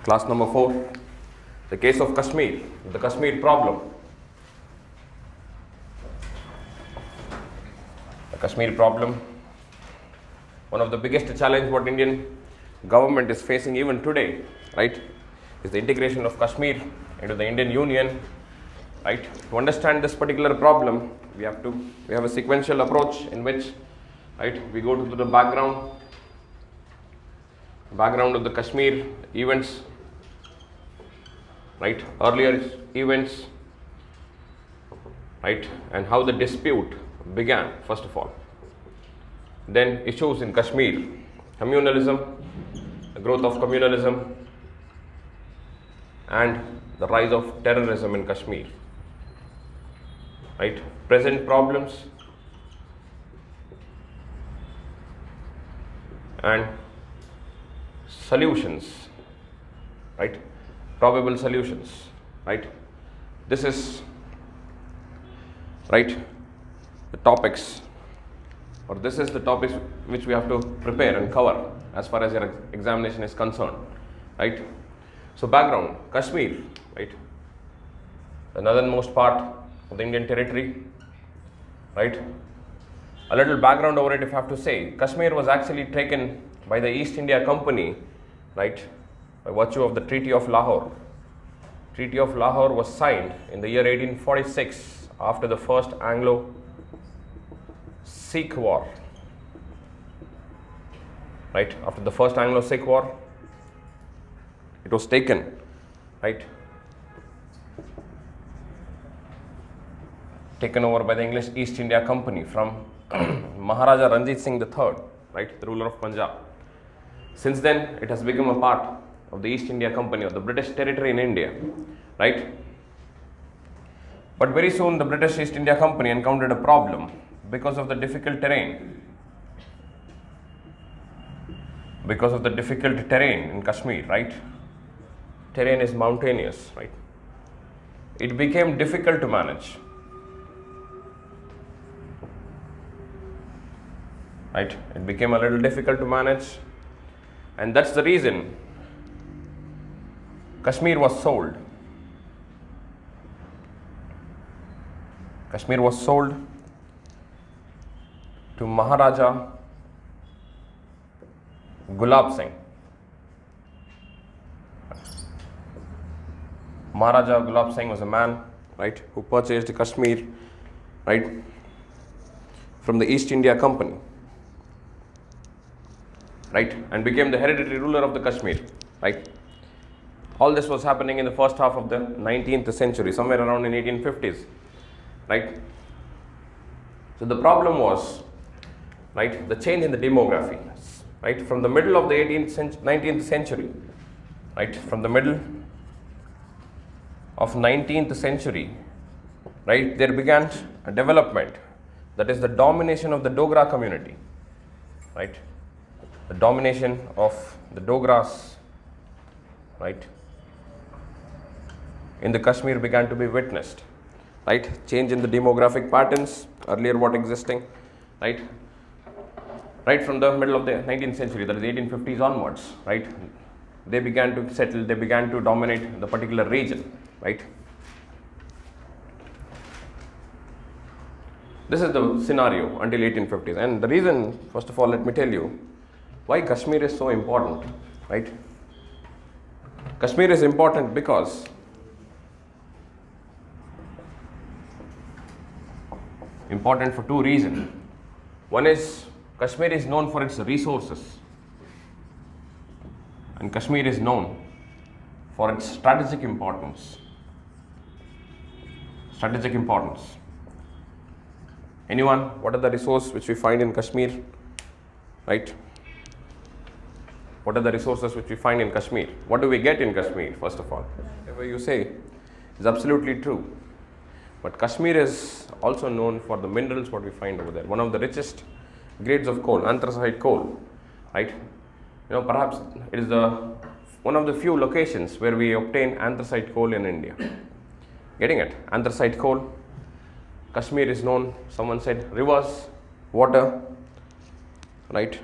Class number 4, the case of Kashmir, the Kashmir problem. The Kashmir problem, one of the biggest challenge what Indian government is facing even today, right, is the integration of Kashmir into the Indian Union, right. To understand this particular problem, we have a sequential approach in which, right, we go to the background of the Kashmir events, right, earlier events, right, and how the dispute began first of all. Then issues in Kashmir, communalism, the growth of communalism, and the rise of terrorism in Kashmir, right, present problems and solutions, right, probable solutions, right. This is, right, the topics, or this is the topics which we have to prepare and cover as far as your examination is concerned, right. So background, Kashmir, right, the northernmost part of the Indian territory, right. A little background over it if I have to say, Kashmir was actually taken by the East India Company, right, by virtue of the Treaty of Lahore. Treaty of Lahore was signed in the year 1846 after the first Anglo-Sikh War, right. After the first Anglo-Sikh War, it was taken, right, taken over by the English East India Company from Maharaja Ranjit Singh III, right, the ruler of Punjab. Since then, it has become a part of the East India Company, or the British territory in India, right. But very soon the British East India Company encountered a problem because of the difficult terrain. Because of the difficult terrain in Kashmir, right. Terrain is mountainous, right. It became difficult to manage, right. It became a little difficult to manage, and that's the reason Kashmir was sold. Kashmir was sold to Maharaja Gulab Singh. Maharaja Gulab Singh was a man, right, who purchased Kashmir, right, from the East India Company, right, and became the hereditary ruler of the Kashmir, right. All this was happening in the first half of the 19th century, somewhere around in 1850s, right. So the problem was, right, the change in the demography, right, from the middle of the 19th century, right, from the middle of 19th century, right, there began a development, that is the domination of the Dogra community, right, the domination of the Dogras, right, in the Kashmir began to be witnessed, right. Change in the demographic patterns, earlier what existing, right, right from the middle of the 19th century, that is 1850s onwards, right, they began to settle, they began to dominate the particular region, right. This is the scenario until 1850s, and the reason, first of all, let me tell you why Kashmir is so important, right. Kashmir is important because important for two reasons. One is Kashmir is known for its resources, and Kashmir is known for its strategic importance. Strategic importance. Anyone, what are the resources which we find in Kashmir, right? What are the resources which we find in Kashmir? What do we get in Kashmir, first of all? Whatever you say is absolutely true. But Kashmir is also known for the minerals what we find over there. One of the richest grades of coal, anthracite coal, right? Perhaps it is one of the few locations where we obtain anthracite coal in India. Getting it? Anthracite coal. Kashmir is known, someone said, rivers, water, right?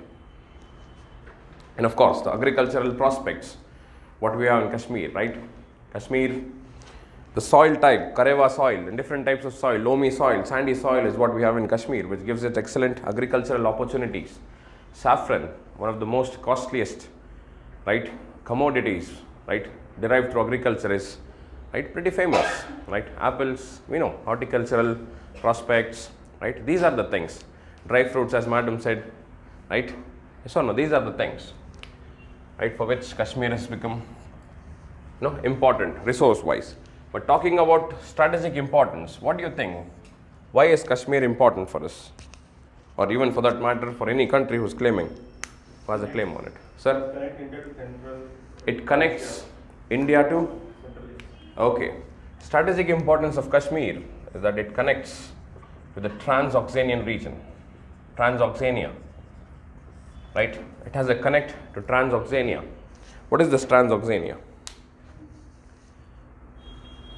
And of course, the agricultural prospects, what we have in Kashmir, right? Kashmir, the soil type, Kareva soil, and different types of soil, loamy soil, sandy soil is what we have in Kashmir, which gives it excellent agricultural opportunities. Saffron, one of the most costliest, right, commodities, right, derived through agriculture is, right, pretty famous, right? Apples, we know, horticultural prospects, right? These are the things. Dry fruits, as madam said, right? Yes or no? These are the things, right, for which Kashmir has become, important resource-wise. But talking about strategic importance, what do you think? Why is Kashmir important for us? Or even for that matter, for any country who's claiming, who has a claim on it? Sir? Connect India to Central. It connects India to? Okay. Strategic importance of Kashmir is that it connects with the Transoxanian region. Transoxania. Right? It has a connect to Transoxania. What is this Transoxania?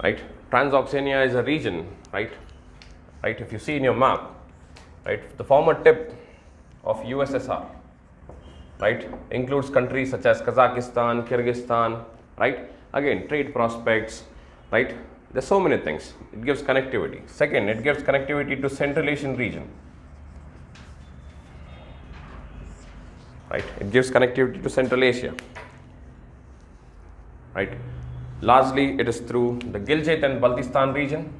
Right? Transoxania is a region, right? Right? If you see in your map, right, the former tip of USSR, right, includes countries such as Kazakhstan, Kyrgyzstan, right? Again, trade prospects, right? There's so many things. It gives connectivity. Second, it gives connectivity to Central Asian region, right? It gives connectivity to Central Asia, right? Largely, it is through the Gilgit and Baltistan region.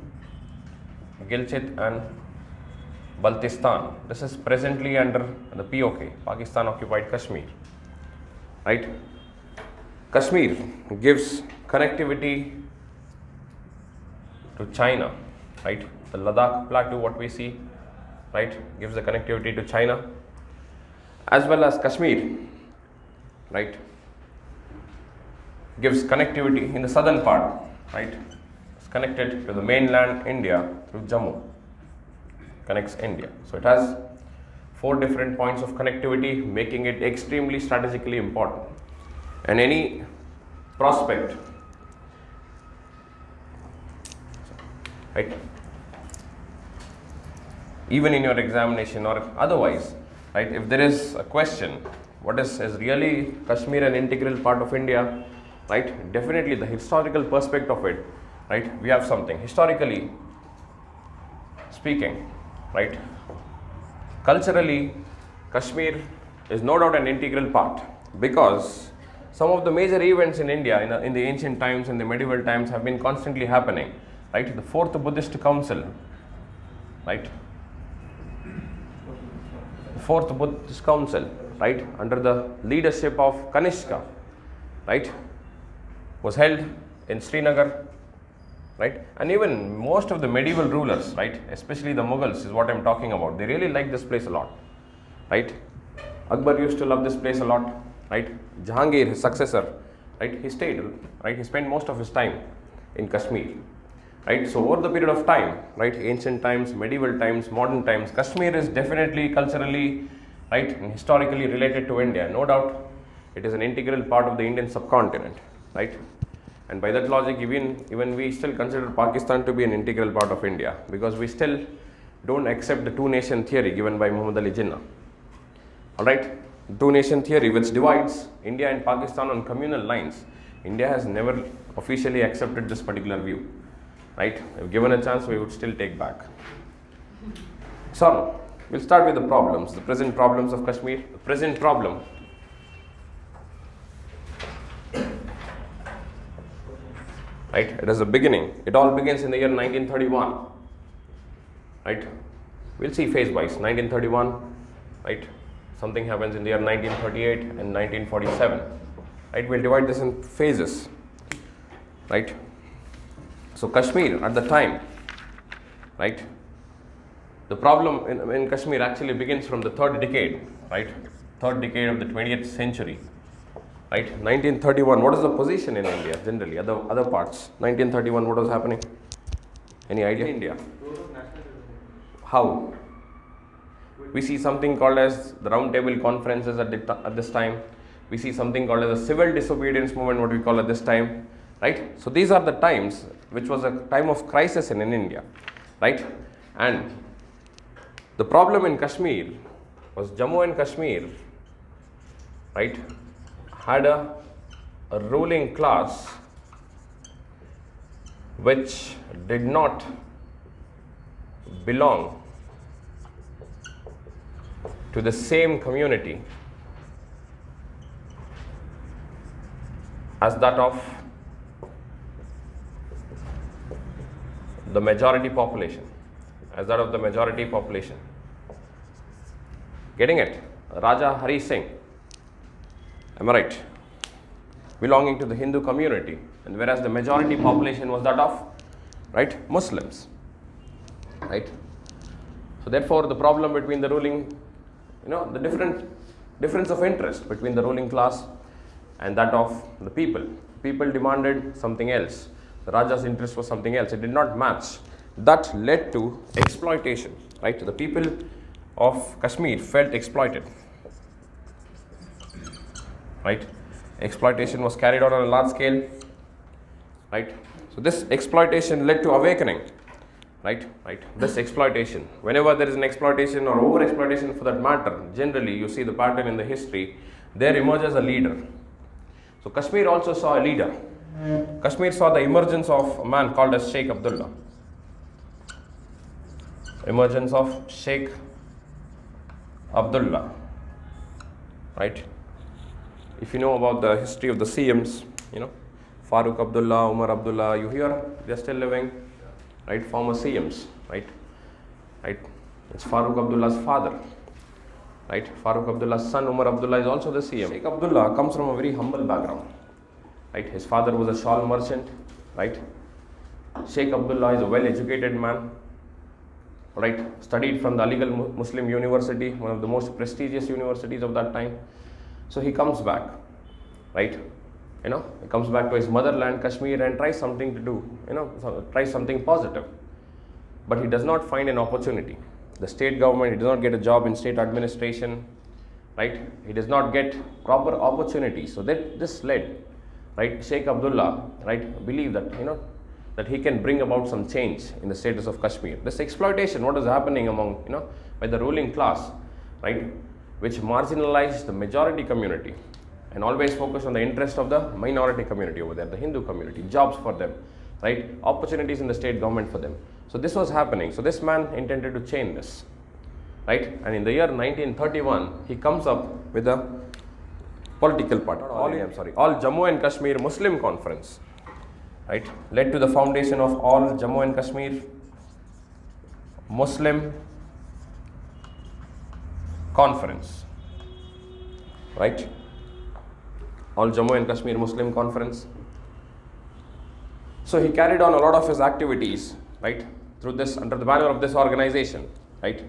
Gilgit and Baltistan. This is presently under the POK, Pakistan Occupied Kashmir. Right? Kashmir gives connectivity to China. Right? The Ladakh plateau, what we see, right, gives the connectivity to China, as well as Kashmir, right, gives connectivity in the southern part, right? It's connected to the mainland India through Jammu, connects India. So it has 4 different points of connectivity, making it extremely strategically important. And any prospect, right, even in your examination or otherwise, right, if there is a question, what is really Kashmir an integral part of India? Right, definitely the historical perspective of it, right, we have something historically speaking, right, culturally Kashmir is no doubt an integral part, because some of the major events in India in the ancient times and the medieval times have been constantly happening, right? The 4th Buddhist Council, right, the 4th Buddhist Council, right, under the leadership of Kanishka, right, was held in Srinagar, right? And even most of the medieval rulers, right, especially the Mughals is what I'm talking about, they really like this place a lot, right? Akbar used to love this place a lot, right? Jahangir, his successor, right, he stayed, right, he spent most of his time in Kashmir, right? So over the period of time, right, ancient times, medieval times, modern times, Kashmir is definitely culturally, right, and historically related to India. No doubt it is an integral part of the Indian subcontinent, right? And by that logic, even we still consider Pakistan to be an integral part of India, because we still don't accept the two-nation theory given by Muhammad Ali Jinnah. Alright, two-nation theory which divides India and Pakistan on communal lines. India has never officially accepted this particular view, right? If given a chance, we would still take back. So, we'll start with the problems, the present problems of Kashmir. The present problem, right, it is a beginning. It all begins in the year 1931, right? We'll see phase-wise. 1931, right? Something happens in the year 1938 and 1947, right? We'll divide this in phases, right? So Kashmir at the time, right? The problem in Kashmir actually begins from the 3rd decade, right? 3rd decade of the 20th century. Right, 1931, what is the position in India generally, other parts? 1931, what was happening? Any idea? India. How? We see something called as the round table conferences at this time. We see something called as a civil disobedience movement, what we call at this time, right? So these are the times which was a time of crisis in India, right? And the problem in Kashmir was Jammu and Kashmir, right, had a a ruling class which did not belong to the same community as that of the majority population, Getting it? Raja Hari Singh, am I right? Belonging to the Hindu community, and whereas the majority population was that of, right, Muslims, right? So therefore, the problem between the ruling, the difference of interest between the ruling class and that of the people. People demanded something else. The Raja's interest was something else. It did not match. That led to exploitation, right? The people of Kashmir felt exploited, right? Exploitation was carried out on a large scale, right? So this exploitation led to awakening, right? This exploitation, whenever there is an exploitation or over exploitation for that matter, generally you see the pattern in the history, there emerges a leader. So Kashmir also saw a leader. Kashmir saw the emergence of a man called as Sheikh Abdullah. Emergence of Sheikh Abdullah, right? If you know about the history of the CMs, Farooq Abdullah, Umar Abdullah, you hear they are still living, right? Former CMs, right? It's Farooq Abdullah's father, right? Farooq Abdullah's son, Umar Abdullah, is also the CM. Sheikh Abdullah comes from a very humble background, right? His father was a shawl merchant, right? Sheikh Abdullah is a well-educated man, right? Studied from the Aligarh Muslim University, one of the most prestigious universities of that time. So he comes back, right? He comes back to his motherland, Kashmir, and tries something to do, tries something positive. But he does not find an opportunity. The state government, he does not get a job in state administration, right? He does not get proper opportunities. So this led, right, Sheikh Abdullah, right, believe that, that he can bring about some change in the status of Kashmir. This exploitation, what is happening among, by the ruling class, right, which marginalized the majority community and always focused on the interest of the minority community over there, the Hindu community, jobs for them, right, opportunities in the state government for them. So this was happening. So this man intended to change this, right? And in the year 1931, he comes up with a political party, All Jammu and Kashmir Muslim Conference, right, led to the foundation of All Jammu and Kashmir Muslim Conference, right? All Jammu and Kashmir Muslim Conference. So he carried on a lot of his activities, right, through this, under the banner of this organization, right?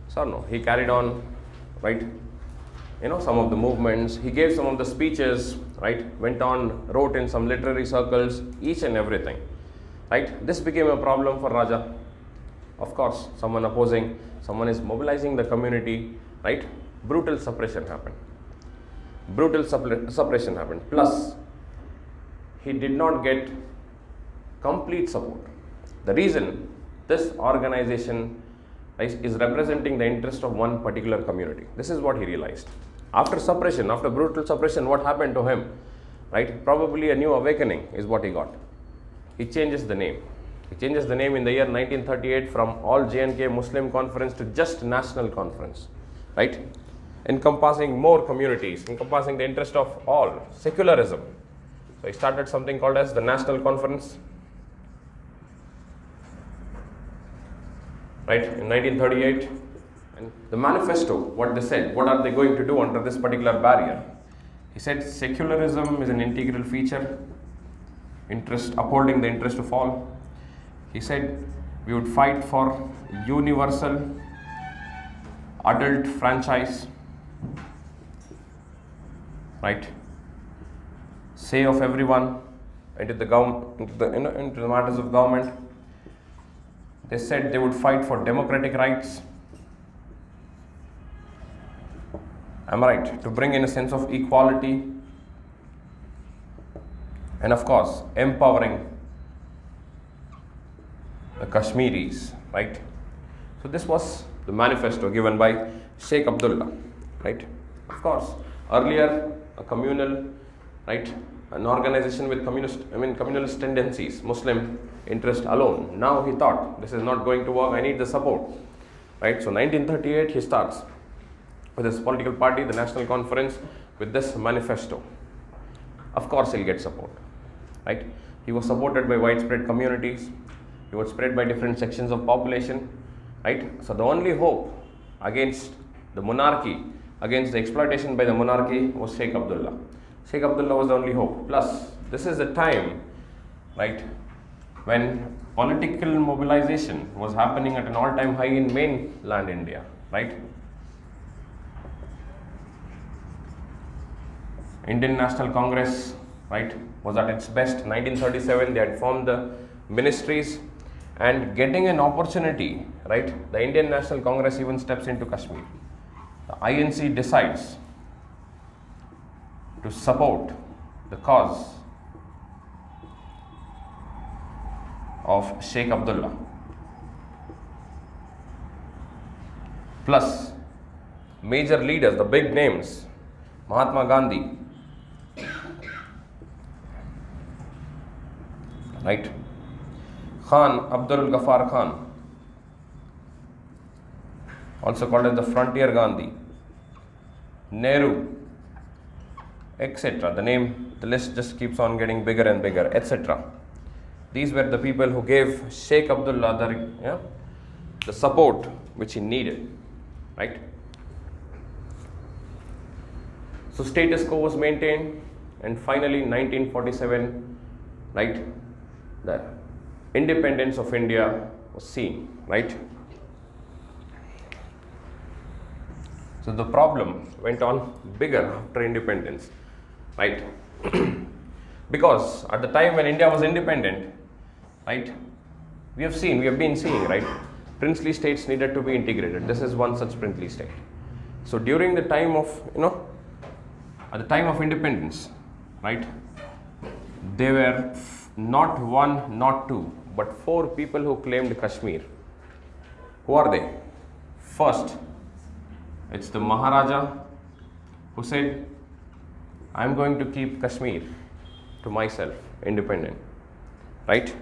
So no, he carried on, right, some of the movements. He gave some of the speeches, right, went on, wrote in some literary circles, each and everything, right? This became a problem for Raja. Of course, someone opposing, someone is mobilizing the community, right? Brutal suppression happened. Plus, he did not get complete support. The reason this organization is representing the interest of one particular community. This is what he realized. After suppression, after brutal suppression, what happened to him? Right? Probably a new awakening is what he got. He changes the name. He changes the name in the year 1938 from All J&K Muslim Conference to just National Conference, right? Encompassing more communities, encompassing the interest of all, secularism. So he started something called as the National Conference, right, in 1938. And the Manifesto, what they said, what are they going to do under this particular barrier? He said secularism is an integral feature, upholding the interest of all. He said we would fight for universal adult franchise, right? Say of everyone into the matters of government. They said they would fight for democratic rights. Am I right? To bring in a sense of equality, and of course, empowering the Kashmiris, right? So this was the manifesto given by Sheikh Abdullah, right? Of course, earlier a communal right? An organization with communalist tendencies, Muslim interest alone. Now he thought, this is not going to work, I need the support, right? So 1938 he starts with his political party, the National Conference, with this manifesto. Of course he'll get support, right? He was supported by widespread communities, he was spread by different sections of population, right? So the only hope against the monarchy, against the exploitation by the monarchy, was Sheikh Abdullah. Sheikh Abdullah was the only hope. Plus, this is the time, right, when political mobilization was happening at an all-time high in mainland India, right? Indian National Congress, right, was at its best. 1937, they had formed the ministries, and getting an opportunity, right, the Indian National Congress even steps into Kashmir. The INC decides to support the cause of Sheikh Abdullah. Plus, major leaders, the big names, Mahatma Gandhi, right? Khan, Abdul Ghaffar Khan, also called as the Frontier Gandhi, Nehru, etc. The list just keeps on getting bigger and bigger, etc. These were the people who gave Sheikh Abdullah the support which he needed, right? So status quo was maintained, and finally 1947, right, the independence of India was seen, right? So the problem went on bigger after independence, right? Because at the time when India was independent, right, we have been seeing, right, princely states needed to be integrated. This is one such princely state. So during the time of, at the time of independence, right, there were not one, not two, but 4 people who claimed Kashmir. Who are they? First, it's the Maharaja who said, I'm going to keep Kashmir to myself, independent, right?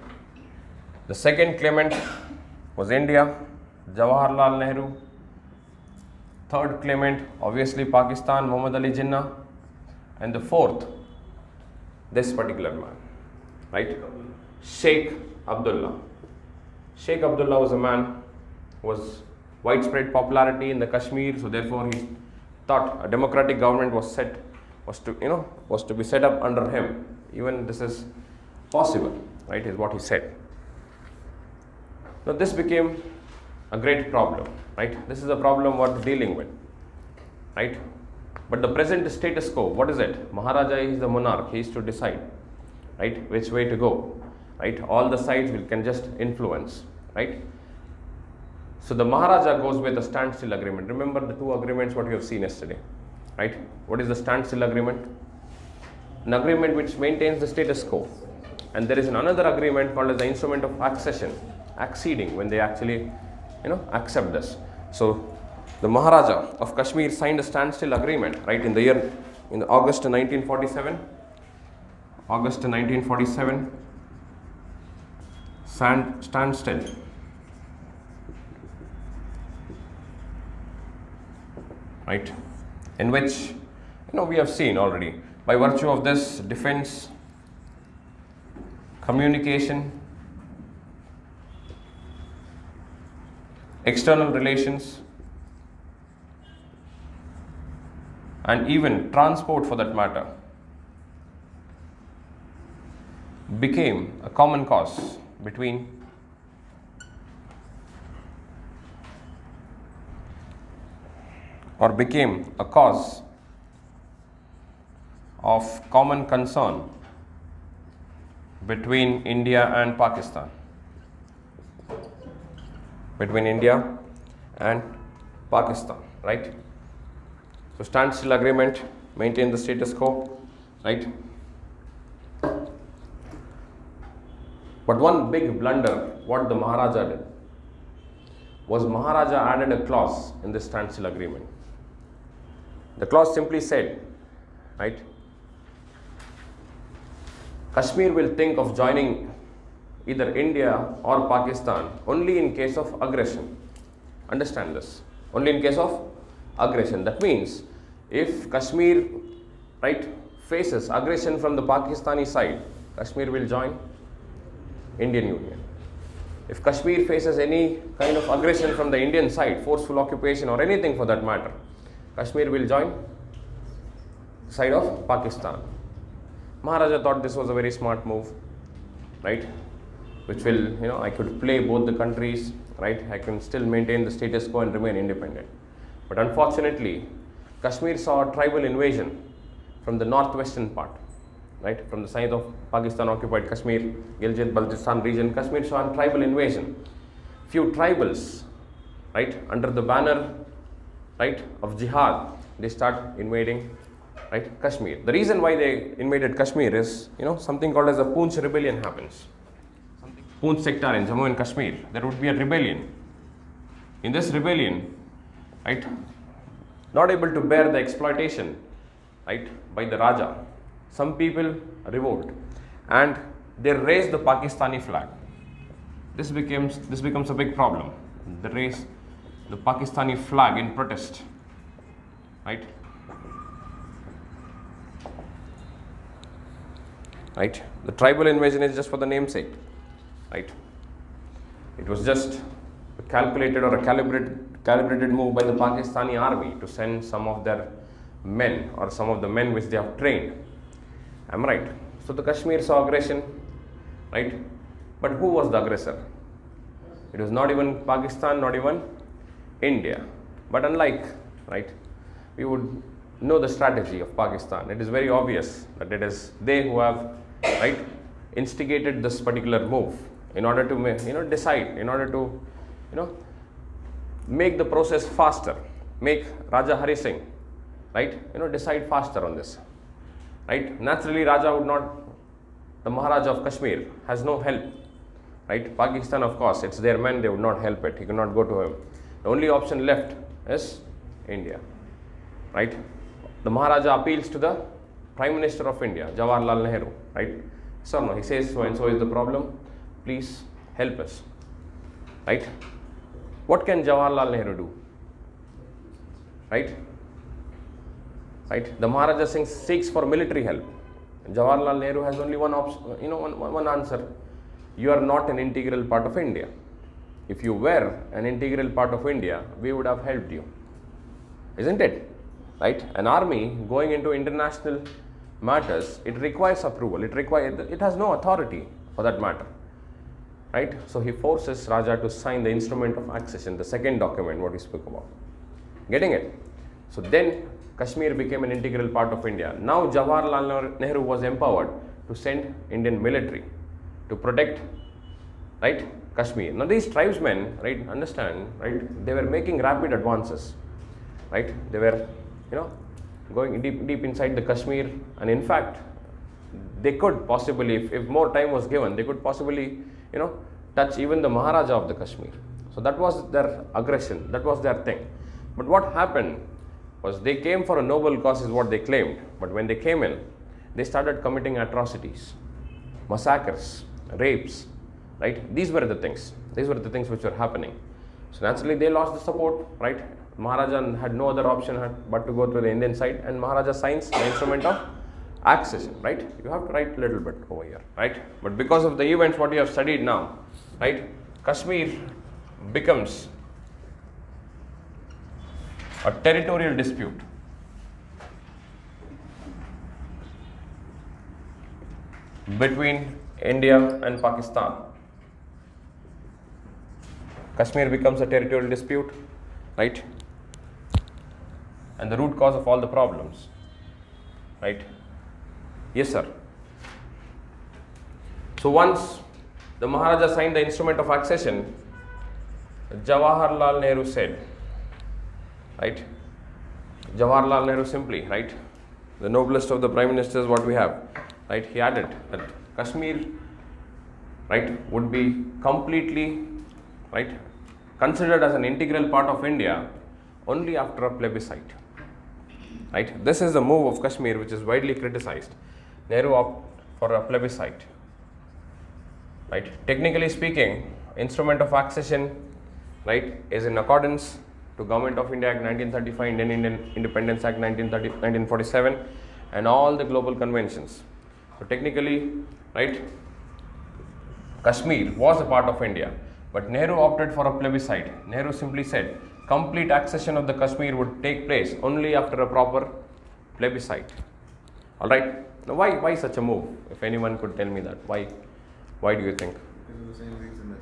The second claimant was India, Jawaharlal Nehru. Third claimant, obviously Pakistan, Muhammad Ali Jinnah. And the fourth, this particular man, right? Sheikh Abdullah. Sheikh Abdullah was a man who was widespread popularity in the Kashmir, so therefore he thought a democratic government was to be set up under him. Even this is possible, right, is what he said. Now this became a great problem, right? This is a problem worth dealing with, right? But the present status quo, what is it? Maharaja is the monarch, he is to decide, right, which way to go, right? All the sides can just influence, right? So the Maharaja goes with the standstill agreement. Remember the 2 agreements what we have seen yesterday, right? What is the standstill agreement? An agreement which maintains the status quo. And there is another agreement called as the instrument of accession, acceding, when they actually, accept this. So the Maharaja of Kashmir signed a standstill agreement, right, in August 1947. August 1947, standstill. Right, in which, we have seen already, by virtue of this, defense, communication, external relations, and even transport for that matter, became a common cause between or became a cause of common concern between India and Pakistan. Between India and Pakistan, right? So standstill agreement, maintain the status quo, right? But one big blunder, what the Maharaja did, was Maharaja added a clause in this standstill agreement. The clause simply said, right, Kashmir will think of joining either India or Pakistan only in case of aggression. Understand this. Only in case of aggression. That means if Kashmir, right, faces aggression from the Pakistani side, Kashmir will join Indian Union. If Kashmir faces any kind of aggression from the Indian side, forceful occupation or anything for that matter, Kashmir will join side of Pakistan. Maharaja thought this was a very smart move, right? Which will, I could play both the countries, right? I can still maintain the status quo and remain independent. But unfortunately, Kashmir saw a tribal invasion from the northwestern part, right? From the side of Pakistan occupied Kashmir, Gilgit, Baltistan region, Kashmir saw a tribal invasion. Few tribals, right, under the banner, right, of jihad, they start invading, right, Kashmir. The reason why they invaded Kashmir is, something called as a Poonch rebellion happens. Poonch sector in Jammu and Kashmir, there would be a rebellion. In this rebellion, right, not able to bear the exploitation, right, by the Raja, some people revolt and they raise the Pakistani flag. This becomes a big problem. They raise the Pakistani flag in protest, right? Right? The tribal invasion is just for the namesake, right? It was just a calculated or a calibrated move by the Pakistani army to send some of their men or some of the men which they have trained. Am I right? So the Kashmir saw aggression, right? But who was the aggressor? It was not even Pakistan, not even India. But unlike, right, we would know the strategy of Pakistan. It is very obvious that it is they who have, right, instigated this particular move in order to decide, in order to make the process faster, make Raja Hari Singh, right, decide faster on this, right? Naturally, Raja would not, the Maharaja of Kashmir has no help, right? Pakistan, of course, it's their men, they would not help it, he could not go to him. The only option left is India, right? The Maharaja appeals to the Prime Minister of India, Jawaharlal Nehru, right? So no, he says, so and so is the problem, please help us, right? What can Jawaharlal Nehru do, right? Right? The Maharaja seeks for military help. Jawaharlal Nehru has only one option, one answer. You are not an integral part of India. If you were an integral part of India, we would have helped you, isn't it? Right? An army going into international matters, it requires approval. It has no authority for that matter, right? So he forces Raja to sign the instrument of accession, the second document what we spoke about. Getting it? So then Kashmir became an integral part of India. Now Jawaharlal Nehru was empowered to send Indian military to protect, right, Kashmir. Now these tribesmen, right, understand, right, they were making rapid advances, right? They were, going deep inside the Kashmir, and in fact, they could possibly, if more time was given, they could possibly, touch even the Maharaja of the Kashmir. So that was their aggression, that was their thing. But what happened was they came for a noble cause is what they claimed, but when they came in, they started committing atrocities, massacres, rapes, right? These were the things which were happening. So naturally they lost the support, right? Maharaja had no other option but to go to the Indian side, and Maharaja signs the instrument of accession, right? You have to write a little bit over here, right? But because of the events what you have studied now, right, Kashmir becomes a territorial dispute between India and Pakistan. Kashmir becomes a territorial dispute, right? And the root cause of all the problems, right? Yes, sir. So once the Maharaja signed the instrument of accession, Jawaharlal Nehru said, right? Jawaharlal Nehru simply, right? The noblest of the prime ministers what we have, right? He added that Kashmir, right, would be completely, right, considered as an integral part of India only after a plebiscite, right? This is the move of Kashmir which is widely criticized. Nehru for a plebiscite, right? Technically speaking, instrument of accession, right, is in accordance to Government of India Act 1935, Indian Independence Act 1947, and all the global conventions. So technically, right, Kashmir was a part of India, but Nehru opted for a plebiscite. Nehru simply said complete accession of the Kashmir would take place only after a proper plebiscite. All right. Now, why such a move? If anyone could tell me that, why do you think? Because of the same reason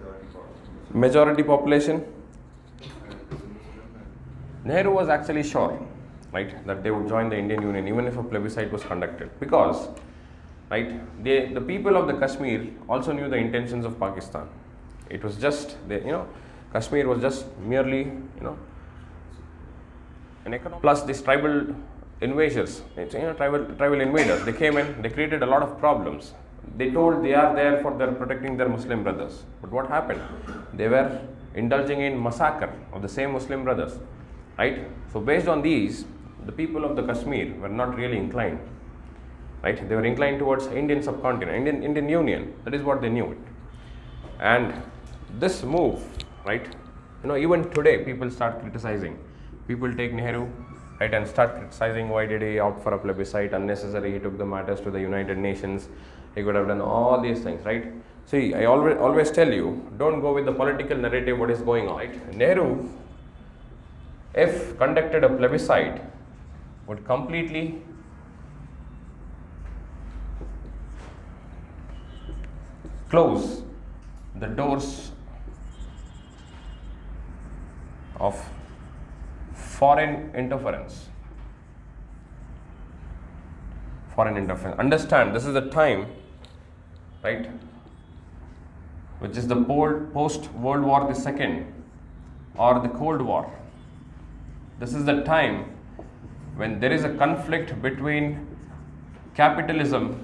Majority population. Nehru was actually sure, right, that they would join the Indian Union even if a plebiscite was conducted, because, right, the people of the Kashmir also knew the intentions of Pakistan. It was just, Kashmir was just merely, an economic. Plus these tribal invaders, tribal invaders, they came in, they created a lot of problems. They told they are there for protecting their Muslim brothers. But what happened? They were indulging in massacre of the same Muslim brothers. Right? So based on these, the people of the Kashmir were not really inclined. Right? They were inclined towards Indian subcontinent, Indian Union. That is what they knew it. And this move, right? Even today people start criticizing. People take Nehru, right, and start criticizing why did he opt for a plebiscite, unnecessary, he took the matters to the United Nations, he could have done all these things, right? See, I always tell you, don't go with the political narrative what is going on, right? Nehru, if conducted a plebiscite, would completely close the doors of foreign interference. Understand, this is the time, right, which is the post World War II or the Cold War. This is the time when there is a conflict between capitalism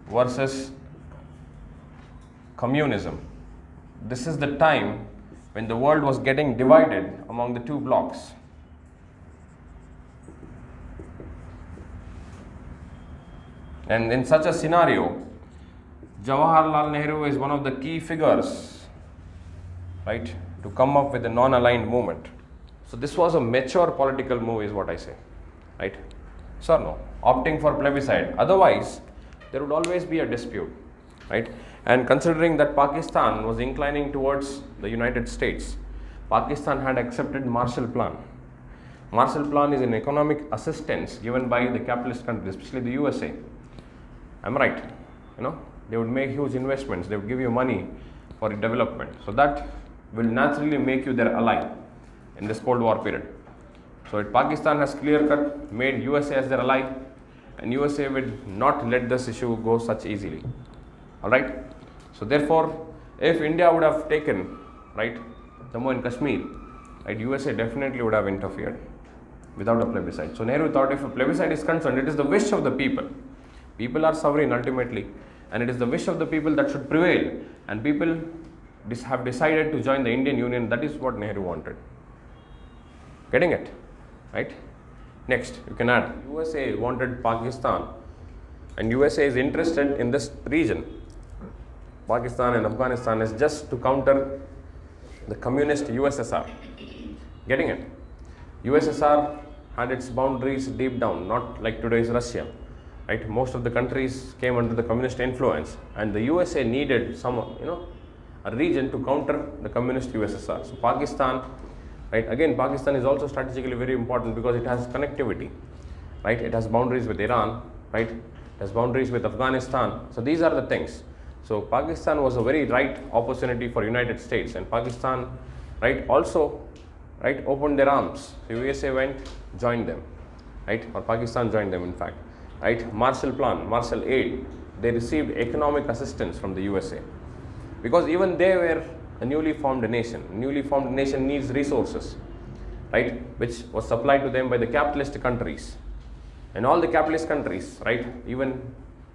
versus communism. This is the time when the world was getting divided among the two blocks. And in such a scenario, Jawaharlal Nehru is one of the key figures, right, to come up with a non-aligned movement. So this was a mature political move is what I say, right? So no, opting for plebiscite. Otherwise, there would always be a dispute, right? And considering that Pakistan was inclining towards the United States, Pakistan had accepted Marshall Plan. Marshall Plan is an economic assistance given by the capitalist countries, especially the USA. I'm right, they would make huge investments, they would give you money for development. So that will naturally make you their ally in this Cold War period. So Pakistan has clear-cut made USA as their ally, and USA would not let this issue go such easily. Alright? So therefore, if India would have taken, right, Jammu and Kashmir, right, USA definitely would have interfered without a plebiscite. So Nehru thought if a plebiscite is concerned, it is the wish of the people. People are sovereign ultimately, and it is the wish of the people that should prevail, and people have decided to join the Indian Union. That is what Nehru wanted. Getting it? Right? Next, you can add, USA wanted Pakistan, and USA is interested in this region. Pakistan and Afghanistan is just to counter the communist USSR. Getting it? USSR had its boundaries deep down, not like today's Russia. Right? Most of the countries came under the communist influence, and the USA needed some, a region to counter the communist USSR. So Pakistan, right? Again, Pakistan is also strategically very important because it has connectivity, right? It has boundaries with Iran, right? It has boundaries with Afghanistan. So these are the things. So Pakistan was a very right opportunity for United States, and Pakistan, right, also, right, opened their arms. So USA went, joined them, right? Or Pakistan joined them, in fact. Right? Marshall Plan, Marshall Aid, they received economic assistance from the USA because even they were a newly formed nation. A newly formed nation needs resources, right, which was supplied to them by the capitalist countries. And all the capitalist countries, right, even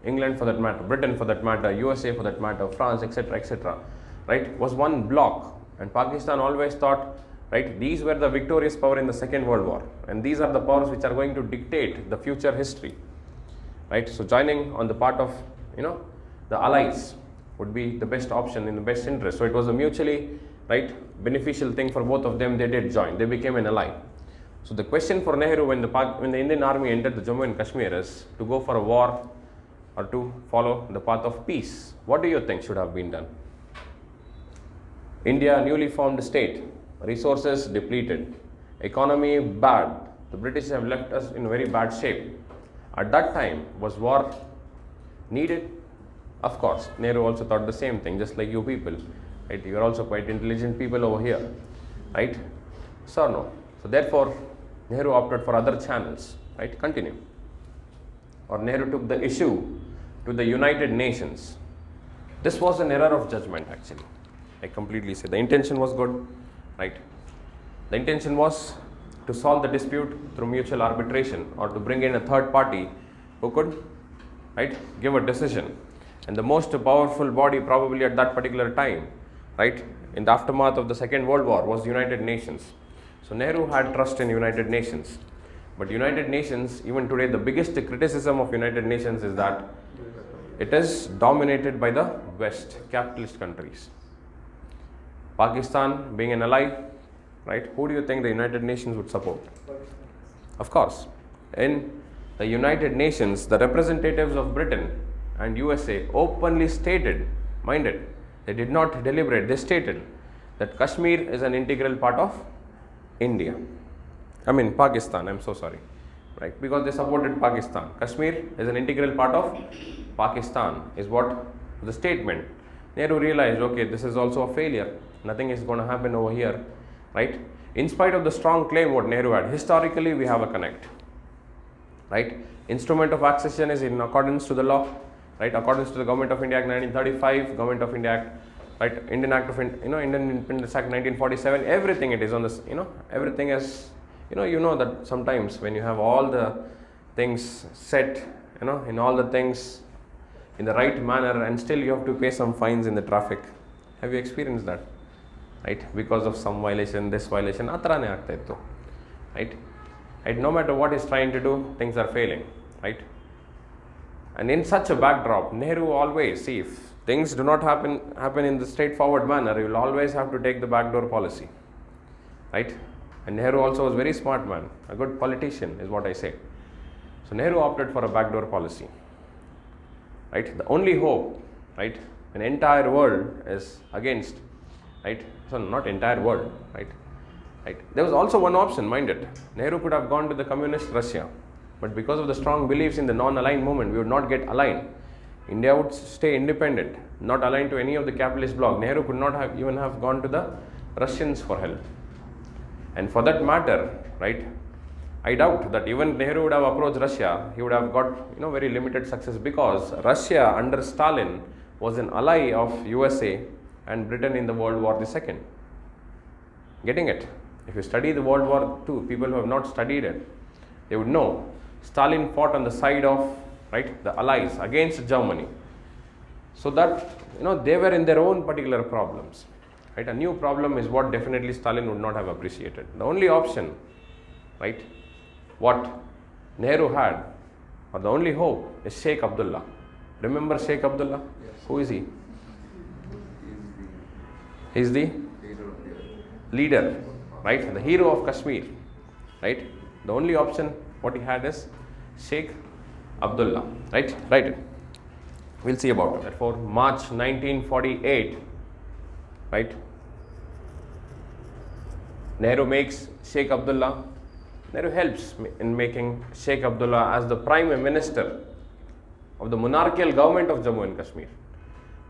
England for that matter, Britain for that matter, USA for that matter, France, etc., right, was one block. And Pakistan always thought, right, these were the victorious power in the Second World War, and these are the powers which are going to dictate the future history. right? So joining on the part of, the allies would be the best option in the best interest. So it was a mutually, right, beneficial thing for both of them. They did join. They became an ally. So the question for Nehru when the Indian army entered the Jammu and Kashmir is to go for a war or to follow the path of peace. What do you think should have been done? India, newly formed state, resources depleted, economy bad. The British have left us in very bad shape. At that time, was war needed? Of course, Nehru also thought the same thing, just like you people. Right? You are also quite intelligent people over here, right? So no. So therefore, Nehru opted for other channels, right? Continue. Or Nehru took the issue to the United Nations. This was an error of judgment actually. I completely say the intention was good, right? The intention was to solve the dispute through mutual arbitration or to bring in a third party who could, right, give a decision. And the most powerful body probably at that particular time, right, in the aftermath of the Second World War was United Nations. So Nehru had trust in United Nations. But United Nations, even today, the biggest criticism of United Nations is that it is dominated by the West, capitalist countries. Pakistan being an ally, right, who do you think the United Nations would support? Of course, in the United Nations, the representatives of Britain and USA openly stated, minded, they did not deliberate, they stated that Kashmir is an integral part of India. Pakistan, I'm so sorry, right, because they supported Pakistan. Kashmir is an integral part of Pakistan is what the statement. Nehru realized, okay, this is also a failure. Nothing is going to happen over here, right? In spite of the strong claim what Nehru had, historically we have a connect, right? Instrument of accession is in accordance to the law, right? Accordance to the Government of India Act 1935, Government of India Act, right? Indian Act of Indian Independence Act 1947. Everything it is on this, everything is, that sometimes when you have all the things set, in all the things in the right manner, and still you have to pay some fines in the traffic. Have you experienced that? Right? Because of some violation, this violation, right? Right? No matter what he's trying to do, things are failing, right? And in such a backdrop, Nehru always, see, if things do not happen in the straightforward manner, you will always have to take the backdoor policy, right? And Nehru also was a very smart man, a good politician is what I say. So Nehru opted for a backdoor policy, right? The only hope, right, an entire world is against, right? So not entire world, right? Right. There was also one option, mind it. Nehru could have gone to the communist Russia, but because of the strong beliefs in the non-aligned movement, we would not get aligned. India would stay independent, not aligned to any of the capitalist bloc. Nehru could not have even have gone to the Russians for help. And for that matter, right, I doubt that even Nehru would have approached Russia, he would have got, very limited success, because Russia under Stalin was an ally of USA and Britain in the World War II. Getting it? If you study the World War II, people who have not studied it, they would know Stalin fought on the side of, right, the allies against Germany. So that, they were in their own particular problems. Right? A new problem is what definitely Stalin would not have appreciated. The only option, right, what Nehru had, or the only hope, is Sheikh Abdullah. Remember Sheikh Abdullah? Yes. Who is he? He is the leader, right? The hero of Kashmir, right? The only option what he had is Sheikh Abdullah, right? Right. We'll see about it. Therefore, March 1948, right? Nehru makes Sheikh Abdullah. Nehru helps in making Sheikh Abdullah as the Prime Minister of the monarchical government of Jammu and Kashmir.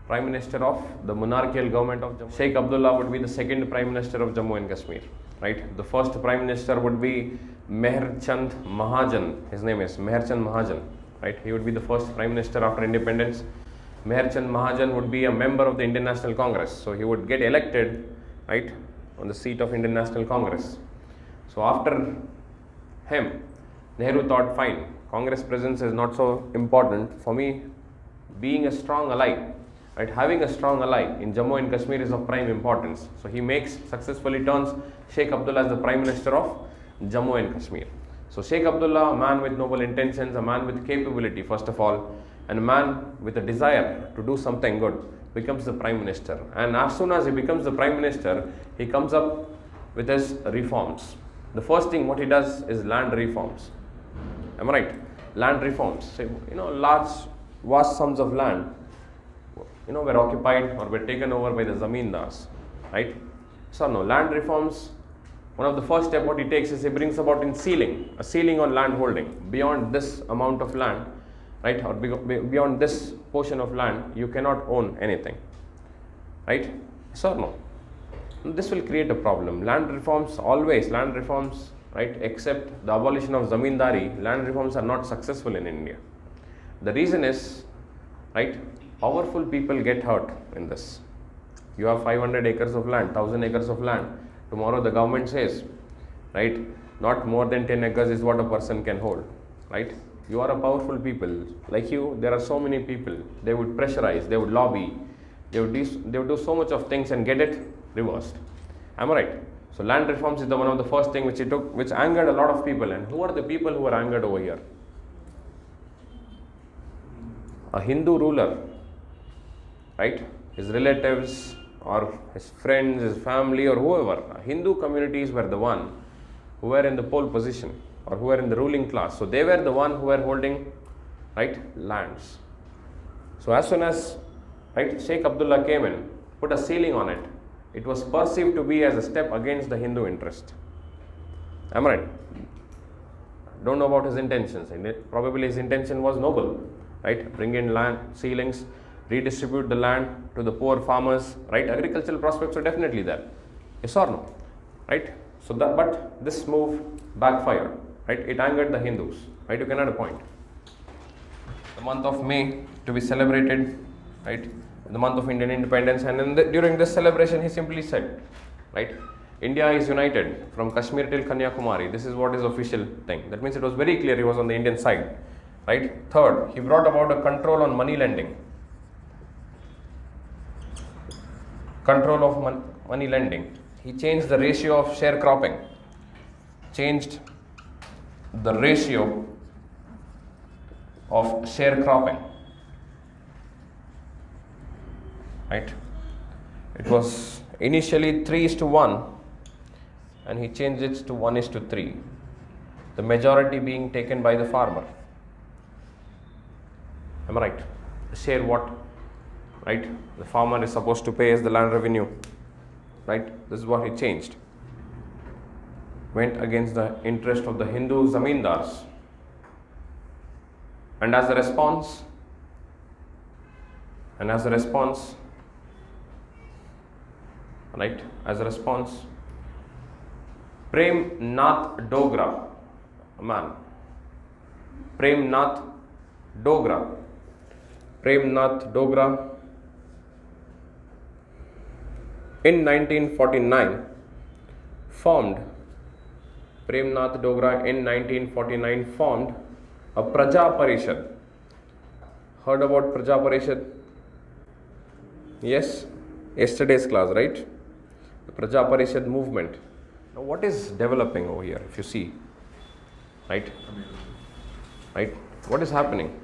Prime Minister of the monarchical government of Jammu. Sheikh Abdullah would be the second Prime Minister of Jammu and Kashmir, right? The first Prime Minister would be Meher Chand Mahajan. His name is Meher Chand Mahajan, right? He would be the first Prime Minister after independence. Meher Chand Mahajan would be a member of the Indian National Congress. So he would get elected, right, on the seat of Indian National Congress. So after him, Nehru thought, fine, Congress presence is not so important for me. Being a strong ally, right, having a strong ally in Jammu and Kashmir is of prime importance. So he successfully turns Sheikh Abdullah as the Prime Minister of Jammu and Kashmir. So Sheikh Abdullah, a man with noble intentions, a man with capability first of all, and a man with a desire to do something good, becomes the Prime Minister. And as soon as he becomes the Prime Minister, he comes up with his reforms. The first thing what he does is land reforms. Am I right? Land reforms. So, large, vast sums of land, were occupied or were taken over by the zamindars, right? So no, land reforms, one of the first step what he takes is he brings about a ceiling on land holding. Beyond this amount of land, right, or beyond this portion of land, you cannot own anything, right? So no, this will create a problem. Land reforms, right, except the abolition of zamindari, land reforms are not successful in India. The reason is, right, powerful people get hurt in this. You have 500 acres of land, 1000 acres of land. Tomorrow the government says, right, not more than 10 acres is what a person can hold, right? You are a powerful people. Like you, there are so many people. They would pressurize, they would lobby, they would do so much of things and get it reversed. Am I right? So land reforms is one of the first thing which he took, which angered a lot of people. And who are the people who are angered over here? A Hindu ruler, right? His relatives or his friends, his family or whoever, Hindu communities were the one who were in the pole position or who were in the ruling class. So they were the one who were holding, right, lands. So as soon as, right, Sheikh Abdullah came in, put a ceiling on it, it was perceived to be as a step against the Hindu interest. Am I right? Don't know about his intentions. Probably his intention was noble, right? Bring in land ceilings, redistribute the land to the poor farmers, right? Agricultural prospects are definitely there. Yes or no? Right? So that, but this move backfired, right? It angered the Hindus, right? You can add a point. The month of May to be celebrated, right? The month of Indian independence, and during this celebration, he simply said, right? India is united from Kashmir till Kanyakumari. This is what is official thing. That means it was very clear he was on the Indian side, right? Third, he brought about a control on money lending. Control of money lending. He changed the ratio of sharecropping. Changed the ratio of sharecropping. Right? It was initially 3:1 and he changed it to 1:3. The majority being taken by the farmer. Am I right? The share what? Right? The farmer is supposed to pay as the land revenue. Right? This is what he changed. Went against the interest of the Hindu zamindars. And as a response, right, Prem Nath Dogra, a man, Prem Nath Dogra, in 1949 formed a Praja Parishad. Heard about Praja Parishad? Yes, yesterday's class, right? The Praja Parishad movement. Now what is developing over here, if you see, right? Right? What is happening?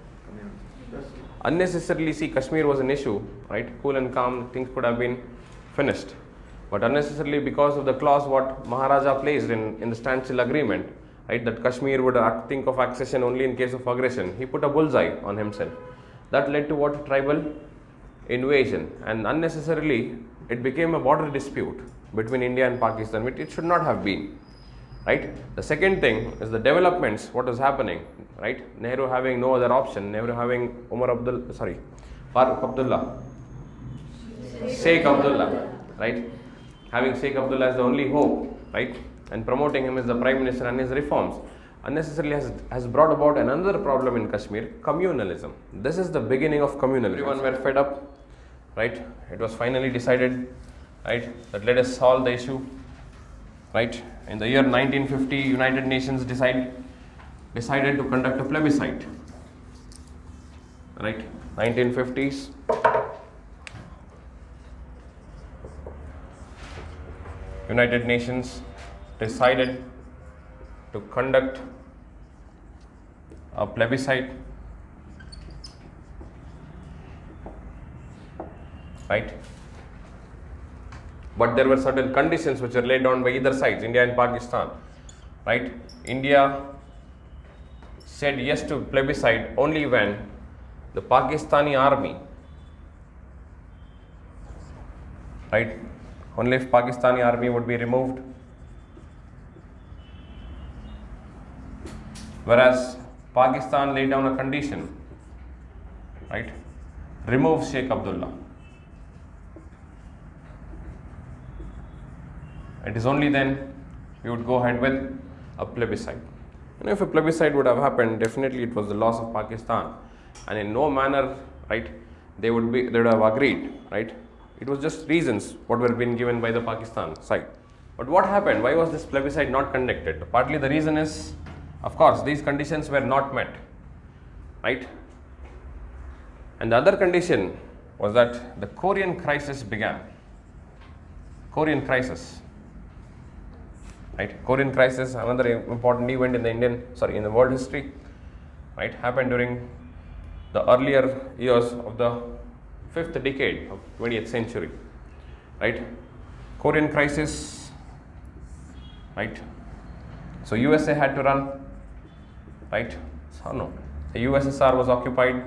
Unnecessarily, see, Kashmir was an issue, right? Cool and calm, things could have been finished. But unnecessarily, because of the clause what Maharaja placed in the standstill agreement, right, that Kashmir would think of accession only in case of aggression, he put a bullseye on himself. That led to what? Tribal invasion, and unnecessarily it became a border dispute between India and Pakistan, which it should not have been, right? The second thing is the developments, what is happening, right? Nehru having no other option, Nehru having Farooq Abdullah, Sheikh Abdullah, right? Having Sheikh Abdullah as the only hope, right? And promoting him as the Prime Minister and his reforms unnecessarily has brought about another problem in Kashmir, communalism. This is the beginning of communalism. Everyone were fed up, right? It was finally decided, right, that let us solve the issue, right? In the year 1950, United Nations decided to conduct a plebiscite, right? 1950s. United Nations decided to conduct a plebiscite, right? But there were certain conditions which were laid down by either sides, India and Pakistan, right? India said yes to plebiscite only when the Pakistani army, right? Only if Pakistani army would be removed. Whereas Pakistan laid down a condition, right? Remove Sheikh Abdullah. It is only then we would go ahead with a plebiscite. You know, if a plebiscite would have happened, definitely it was the loss of Pakistan, and in no manner, right, they would have agreed, right? It was just reasons what were being given by the Pakistan side. But what happened? Why was this plebiscite not conducted? Partly the reason is, of course, these conditions were not met, right? And the other condition was that the Korean crisis began. Korean crisis. Right, Korean crisis, another important event in the world history, right, happened during the earlier years of the 5th decade of 20th century, right? Korean crisis, right? So USA had to run, right? So no, the USSR was occupied,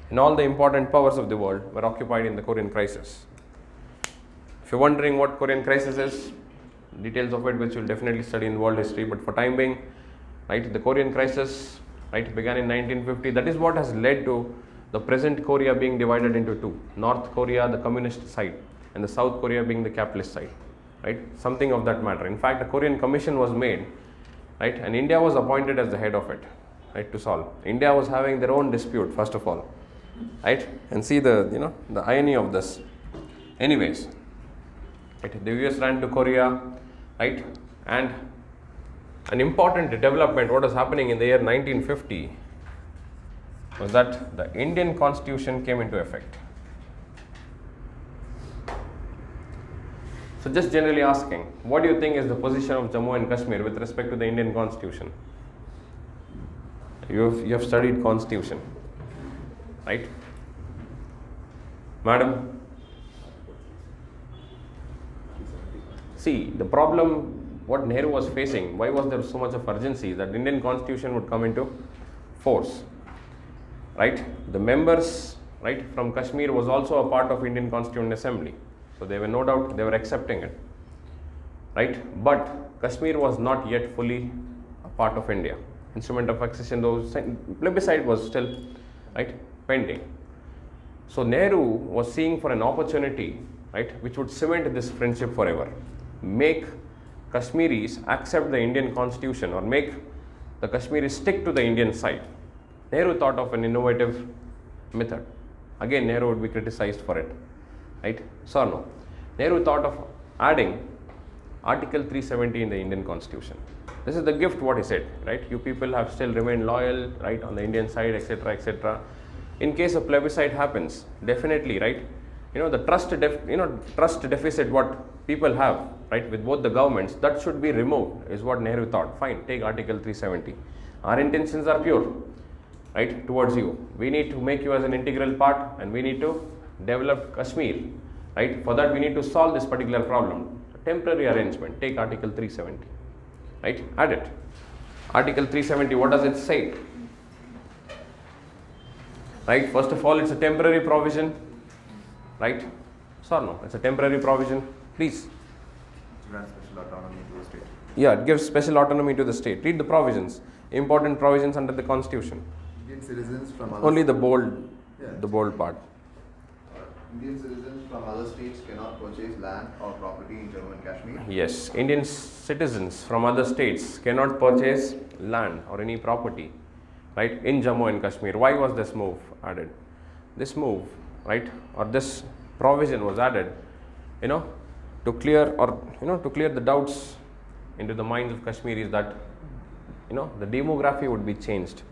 and all the important powers of the world were occupied in the Korean crisis. If you're wondering what Korean crisis is, details of it which you'll definitely study in world history, but for time being, right, the Korean crisis, right, began in 1950. That is what has led to the present Korea being divided into two: North Korea, the communist side, and the South Korea being the capitalist side, right? Something of that matter. In fact, a Korean commission was made, right, and India was appointed as the head of it, right, to solve. India was having their own dispute, first of all, right, and see the irony of this. Anyways, right, the US ran to Korea, right, and an important development, what was happening in the year 1950, was that the Indian Constitution came into effect. So just generally asking, what do you think is the position of Jammu and Kashmir with respect to the Indian Constitution? You have studied Constitution, right? Madam? See, the problem what Nehru was facing, why was there so much of urgency that Indian Constitution would come into force, right? The members, right, from Kashmir was also a part of Indian Constituent Assembly, so they were no doubt, they were accepting it, right? But Kashmir was not yet fully a part of India. Instrument of accession, though plebiscite was still, right, pending. So Nehru was seeing for an opportunity, right, which would cement this friendship forever, make Kashmiris accept the Indian Constitution, or make the Kashmiris stick to the Indian side. Nehru thought of an innovative method. Again, Nehru would be criticized for it, right? So no, Nehru thought of adding Article 370 in the Indian Constitution. This is the gift what he said, right? You people have still remained loyal, right, on the Indian side, etc., etc. In case a plebiscite happens, definitely, right, the trust deficit what people have, right, with both the governments, that should be removed, is what Nehru thought. Fine, take Article 370. Our intentions are pure, right, towards you. We need to make you as an integral part, and we need to develop Kashmir, right? For that, we need to solve this particular problem. A temporary arrangement, take Article 370, right? Add it. Article 370, what does it say? Right, first of all, it's a temporary provision, right? So no, it's a temporary provision. Please. Grant special autonomy to the state. Yeah, it gives special autonomy to the state. Read the provisions. Important provisions under the Constitution. Indian citizens from other Only the bold part. Indian citizens from other states cannot purchase land or property in Jammu and Kashmir. Yes, Indian citizens from other states cannot purchase land or any property, right, in Jammu and Kashmir. Why was this move added? This move, right, or this provision was added, to clear the doubts into the minds of Kashmiris that, the demography would be changed,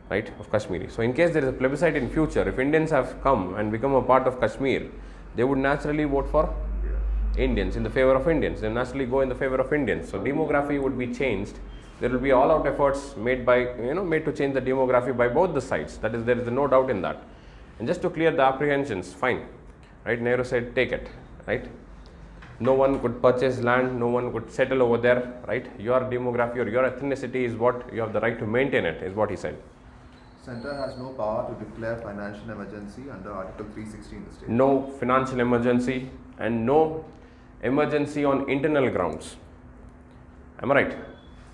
right, of Kashmiri. So in case there is a plebiscite in future, if Indians have come and become a part of Kashmir, they would naturally vote for Indians, in the favor of Indians. They naturally go in the favor of Indians. So demography would be changed, there will be all out efforts made by, made to change the demography by both the sides. That is, there is no doubt in that. And just to clear the apprehensions, fine, right? Nehru said, take it, right? No one could purchase land, no one could settle over there, right? Your demography or your ethnicity is what you have the right to maintain it, is what he said. Center has no power to declare financial emergency under Article 360 in the state. No financial emergency and no emergency on internal grounds. Am I right?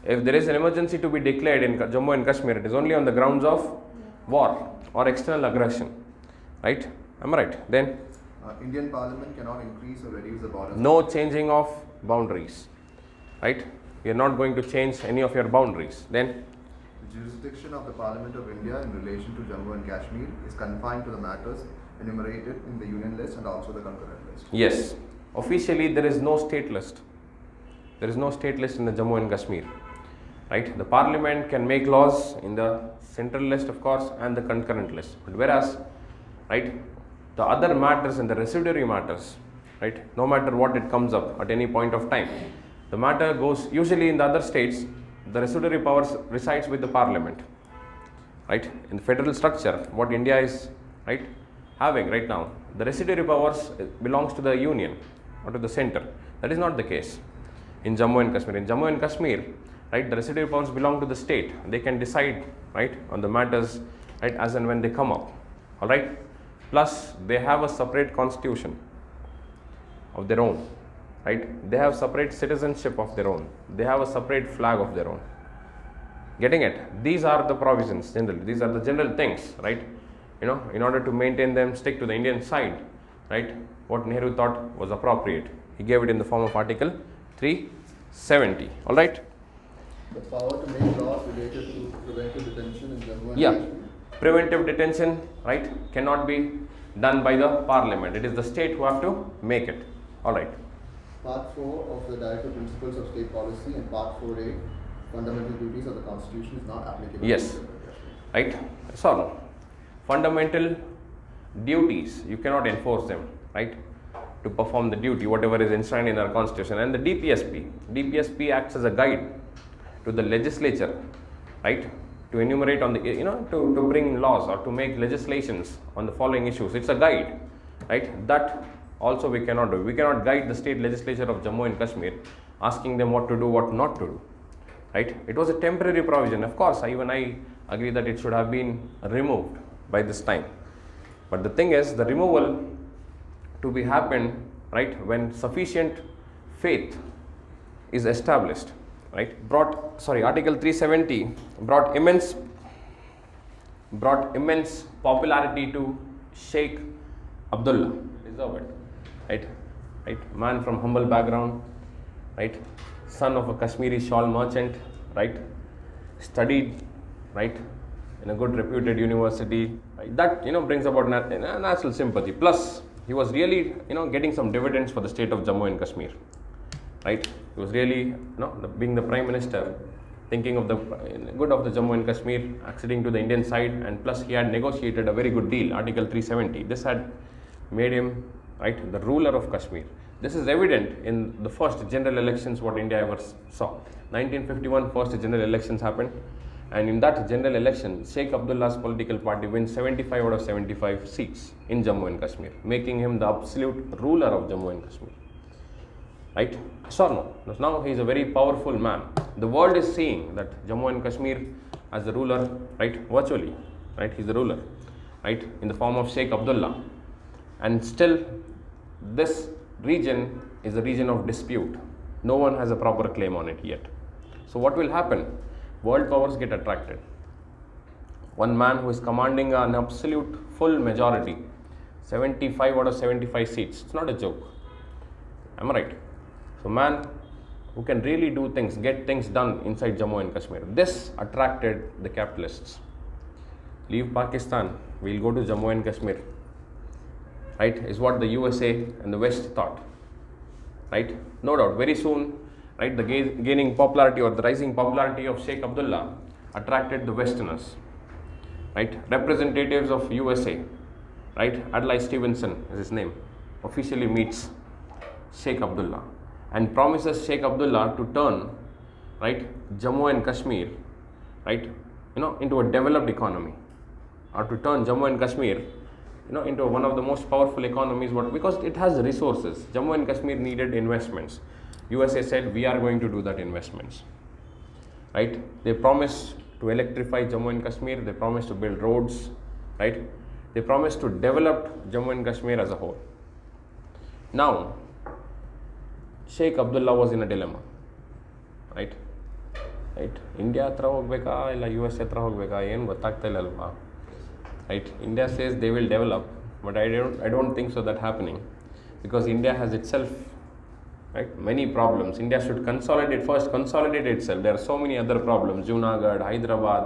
If there is an emergency to be declared in Jammu and Kashmir, it is only on the grounds of war or external aggression, right? Am I right? Then Indian Parliament cannot increase or reduce the borders. no changing of boundaries, right? We are not going to change any of your boundaries. Then The jurisdiction of the Parliament of India in relation to Jammu and Kashmir is confined to the matters enumerated in the Union list and also the concurrent list. yes, officially there is no state list. There is no state list in the Jammu and Kashmir, right? The Parliament can make laws in the central list, of course, and the concurrent list. But whereas, right, the other matters and the residuary matters, right, no matter what it comes up at any point of time, the matter goes, usually in the other states, the residuary powers resides with the Parliament, right? In the federal structure, what India is, right, having right now, the residuary powers belongs to the Union or to the center. That is not the case in Jammu and Kashmir. In Jammu and Kashmir, right, the residuary powers belong to the state. They can decide, right, on the matters, right, as and when they come up, all right? Plus, they have a separate constitution of their own, right? They have separate citizenship of their own. They have a separate flag of their own. Getting it? These are the provisions generally. These are the general things, right? In order to maintain them, stick to the Indian side, right? What Nehru thought was appropriate. He gave it in the form of Article 370, all right? The power to make laws related to preventive detention in Jammu and Yeah. Kashmir. Preventive detention, right, cannot be done by the Parliament. It is the state who have to make it, all right? Part 4 of the Directive Principles of State Policy and Part 4A, Fundamental Duties of the Constitution, is not applicable. Yes. to Jammu and Kashmir. Right? So, fundamental duties, you cannot enforce them, right? To perform the duty, whatever is enshrined in our constitution. And the DPSP acts as a guide to the legislature, right? To enumerate on the, to bring laws or to make legislations on the following issues. It's a guide, right? That also we cannot do. We cannot guide the state legislature of Jammu and Kashmir, asking them what to do, what not to do, right? It was a temporary provision. Of course, even I agree that it should have been removed by this time. But the thing is, the removal to be happened, right, when sufficient faith is established, right? Article 370 brought immense popularity to Sheikh Abdullah. Deserve it, right? Man from humble background, right? Son of a Kashmiri shawl merchant, right? Studied, right, in a good reputed university, right? That brings about national sympathy. Plus, he was really getting some dividends for the state of Jammu and Kashmir, right? He was really being the prime minister, thinking of the good of the Jammu and Kashmir, acceding to the Indian side, and plus he had negotiated a very good deal, Article 370. This had made him, right, the ruler of Kashmir. This is evident in the first general elections what India ever saw. 1951 first general elections happened, and in that general election, Sheikh Abdullah's political party wins 75 out of 75 seats in Jammu and Kashmir, making him the absolute ruler of Jammu and Kashmir. Right? Yes or no? Because now he is a very powerful man. The world is seeing that Jammu and Kashmir as the ruler, right, virtually, right, he is the ruler, right, in the form of Sheikh Abdullah. And still, this region is a region of dispute. No one has a proper claim on it yet. So what will happen? World powers get attracted. One man who is commanding an absolute full majority, 75 out of 75 seats. It's not a joke. Am I right? So man who can really do things, get things done inside Jammu and Kashmir. This attracted the capitalists. Leave Pakistan, we'll go to Jammu and Kashmir. Right, is what the USA and the West thought. Right, no doubt, very soon, right, the gaining popularity or the rising popularity of Sheikh Abdullah attracted the Westerners. Right, representatives of USA, right, Adlai Stevenson is his name, officially meets Sheikh Abdullah and promises Sheikh Abdullah to turn right, Jammu and Kashmir, right, into a developed economy, or to turn Jammu and Kashmir, into one of the most powerful economies, because it has resources. Jammu and Kashmir needed investments. USA said, we are going to do that investments, right? They promised to electrify Jammu and Kashmir. They promised to build roads, right? They promised to develop Jammu and Kashmir as a whole. Now, Sheikh Abdullah was in a dilemma, right? India hatra hogbeka illa US hatra hogbeka ಏನು ಗೊತ್ತಾಗ್ತಾ ಇಲ್ಲ ಅಲ್ವಾ, right? India says they will develop, but I don't think so that happening, because India has itself, right, many problems. India should consolidate itself. There are so many other problems, Junagadh, Hyderabad,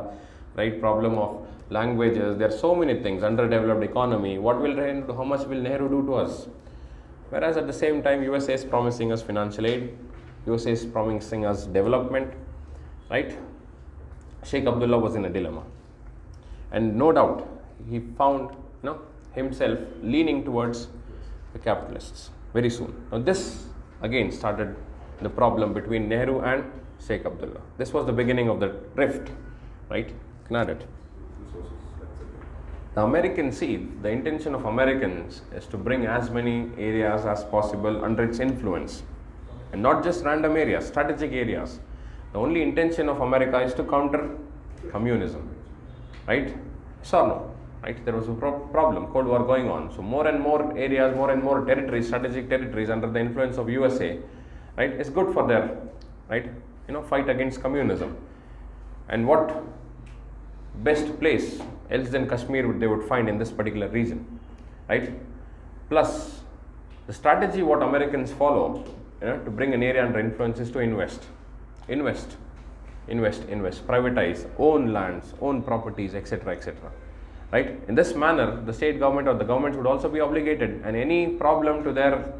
right, problem of languages, there are so many things, underdeveloped economy. How much will Nehru do to us? Whereas at the same time, USA is promising us financial aid, USA is promising us development, right? Sheikh Abdullah was in a dilemma, and no doubt he found himself leaning towards the capitalists very soon. Now this again started the problem between Nehru and Sheikh Abdullah. This was the beginning of the rift, right? Connected. The Americans see, the intention of Americans is to bring as many areas as possible under its influence, and not just random areas, strategic areas. The only intention of America is to counter communism, right? Yes or no? Right? There was a problem, Cold War going on. So more and more areas, more and more territories, strategic territories under the influence of USA, right, is good for their, right, fight against communism. And what best place else than Kashmir they would find in this particular region, right? Plus, the strategy what Americans follow, to bring an area under influence is to invest, privatize, own lands, own properties, etc., etc. Right? In this manner, the state government or the governments would also be obligated, and any problem to their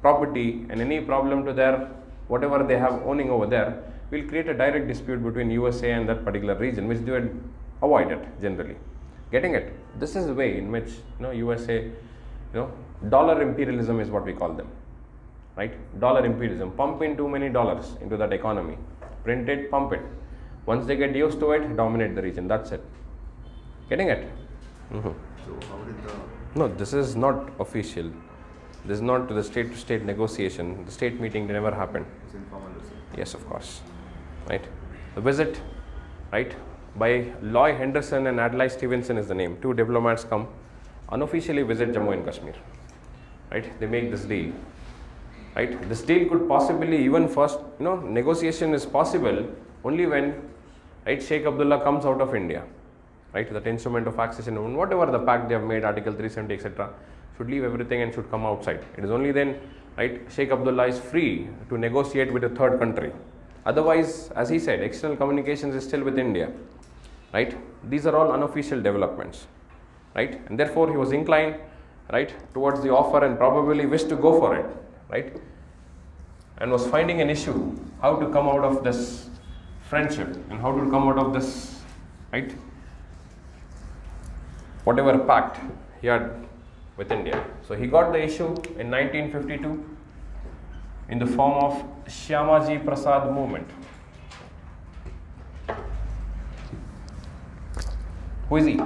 property and any problem to their whatever they have owning over there will create a direct dispute between USA and that particular region, which they would avoid it generally. Getting it? This is the way in which USA, dollar imperialism is what we call them, right? Dollar imperialism, pump in too many dollars into that economy, print it, pump it. Once they get used to it, dominate the region. That's it. Getting it? Mm-hmm. So how did the... No, this is not official. This is not the state-to-state negotiation. The state meeting never happened. It's informal visit? Yes, of course. Right. The visit, right, by Lloyd Henderson and Adlai Stevenson is the name. Two diplomats come, unofficially visit Jammu and Kashmir. Right. They make this deal. Right. This deal could possibly even first, negotiation is possible only when, right, Sheikh Abdullah comes out of India. Right, that instrument of accession, whatever the pact they have made, Article 370, etc., should leave everything and should come outside. It is only then, right, Sheikh Abdullah is free to negotiate with a third country. Otherwise, as he said, external communications is still with India. Right, these are all unofficial developments. Right, and therefore he was inclined, right, towards the offer and probably wished to go for it. Right, and was finding an issue how to come out of this friendship and how to come out of this, right, whatever pact he had with India. So he got the issue in 1952 in the form of Shyamaji Prasad movement. Who is he?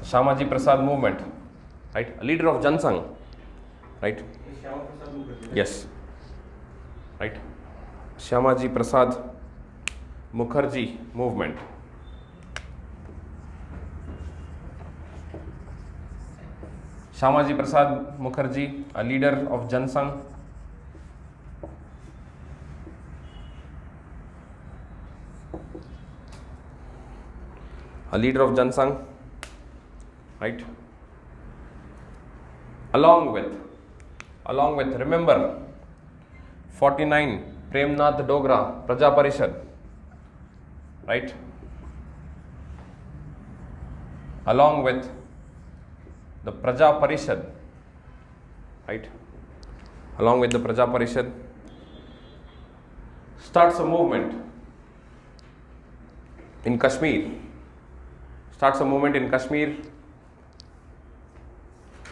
Shyamaji Prasad movement, right? A leader of Jansangh, right? Yes. Right, Shyamaji Prasad Mukherjee movement. Shyamaji Prasad Mukherjee, a leader of Jansangh, right? Along with, remember, 49 Premnath Dogra Praja Parishad, right? Along with the Praja Parishad, right? Along with the Praja Parishad, starts a movement in Kashmir.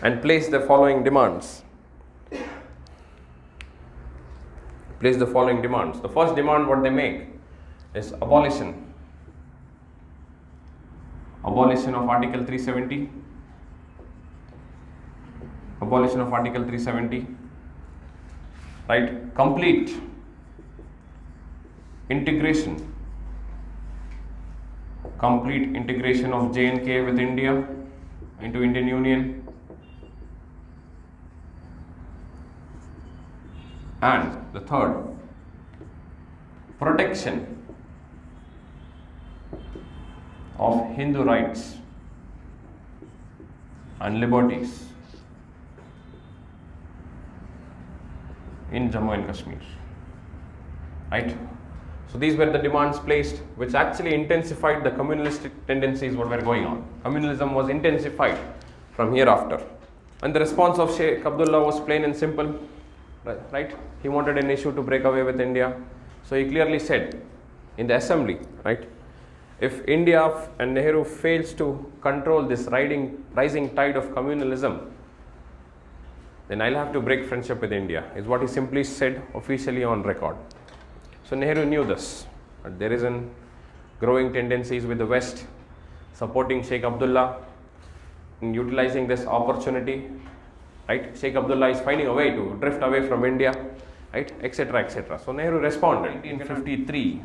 and place the following demands. Place the following demands. The first demand what they make is abolition. Abolition of Article 370. Abolition of Article 370. Right? Complete integration. Complete integration of J&K with India into Indian Union. And the third, protection of Hindu rights and liberties in Jammu and Kashmir. Right? So these were the demands placed, which actually intensified the communalistic tendencies what were going on. Communalism was intensified from hereafter. And the response of Sheikh Abdullah was plain and simple. Right? He wanted an issue to break away with India. So he clearly said in the assembly, right? If India and Nehru fails to control this rising tide of communalism, then I'll have to break friendship with India, is what he simply said officially on record. So Nehru knew this, but there is a growing tendencies with the West supporting Sheikh Abdullah in utilizing this opportunity. Right? Sheikh Abdullah is finding a way to drift away from India, right? Etc. etc. So Nehru responded in 1953,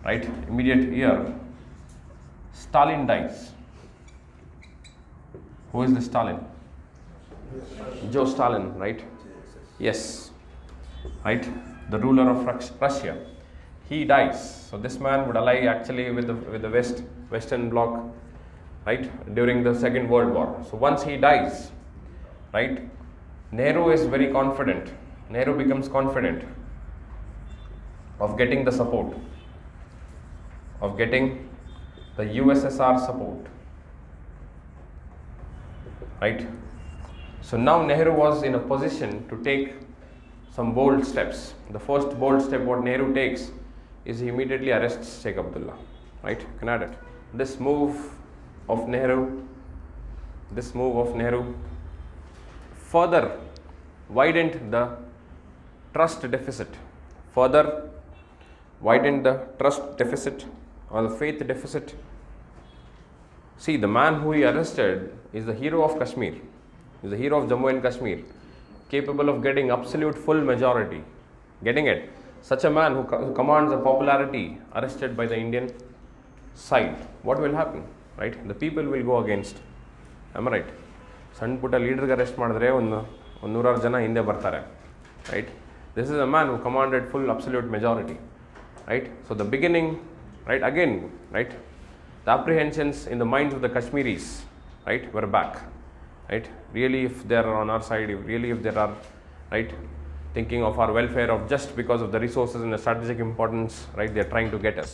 right? Immediate year. Stalin dies. Who is the Stalin? Joe Stalin, right? Yes, right? The ruler of Russia. He dies. So this man would ally actually with the Western Bloc, right? During the Second World War. So once he dies, right, Nehru is very confident. Nehru becomes confident of getting the support, of getting the USSR support, right? So now Nehru was in a position to take some bold steps. The first bold step what Nehru takes is he immediately arrests Sheikh Abdullah, right? You can add it. This move of Nehru further widened the trust deficit, or the faith deficit. See, the man who he arrested is the hero of Kashmir, is the hero of Jammu and Kashmir, capable of getting absolute full majority. Getting it? Such a man who commands a popularity arrested by the Indian side. What will happen? Right? The people will go against. Am I right? ಸಣ್ಣ ಪುಟ್ಟ ಲೀಡರ್ಗೆ arrest ಮಾಡಿದ್ರೆ ಒಂದು 100 ಜನ ಹಿಂದೆ ಬರ್ತಾರೆ, right? This is a man who commanded full absolute majority, right? So the beginning, right, again, right, the apprehensions in the minds of the Kashmiris, right, were back, right? Really, if they are on our side, if they are, right, thinking of our welfare of just because of the resources and the strategic importance, right, they are trying to get us.